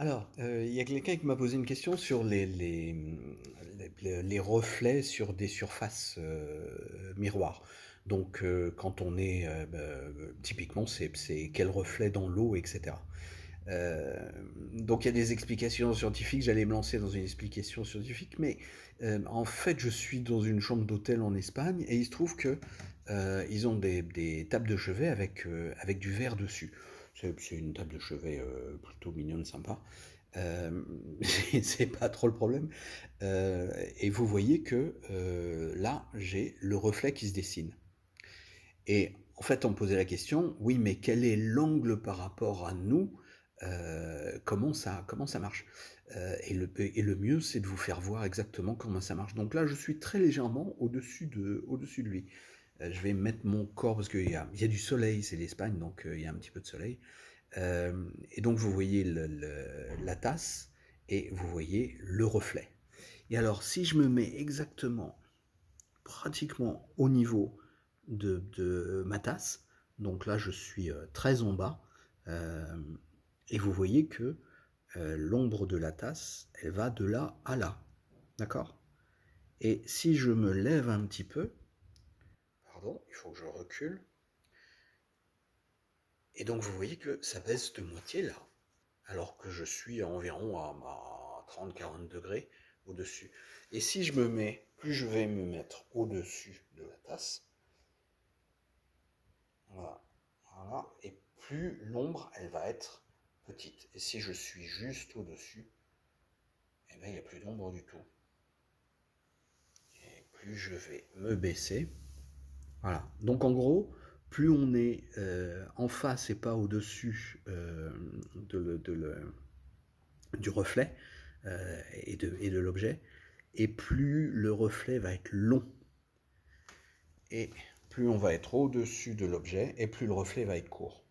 Alors, il y a quelqu'un qui m'a posé une question sur les reflets sur des surfaces miroirs. Donc, quand on est, typiquement, c'est quel reflet dans l'eau, etc. Euh, donc, il y a des explications scientifiques. J'allais me lancer dans une explication scientifique, mais en fait, je suis dans une chambre d'hôtel en Espagne et il se trouve que ils ont des tables de chevet avec du verre dessus. C'est une table de chevet plutôt mignonne, sympa. Euh, c'est pas trop le problème. Et vous voyez que là, j'ai le reflet qui se dessine. Et en fait, on me posait la question, oui, mais quel est l'angle par rapport à nous? Comment ça marche? Et le mieux, c'est de vous faire voir exactement comment ça marche. Donc là, je suis très légèrement au-dessus de lui. Je vais mettre mon corps, parce qu'il y a du soleil, c'est l'Espagne, donc il y a un petit peu de soleil. Et donc vous voyez la tasse et vous voyez le reflet. Et alors si je me mets exactement, pratiquement au niveau de ma tasse, donc là je suis très en bas, euh, et vous voyez que l'ombre de la tasse, elle va de là à là. D'accord? Et si je me lève un petit peu, pardon, il faut que je recule, et donc vous voyez que ça baisse de moitié là, alors que je suis environ à 30-40 degrés au-dessus. Et si je me mets, plus je vais me mettre au-dessus de la tasse, voilà, voilà, et plus l'ombre, elle va être petite. Et si je suis juste au-dessus, eh bien, il n'y a plus d'ombre du tout. Et plus je vais me baisser, voilà. Donc en gros, plus on est en face et pas au-dessus du reflet et de l'objet, et plus le reflet va être long. Et plus on va être au-dessus de l'objet, et plus le reflet va être court.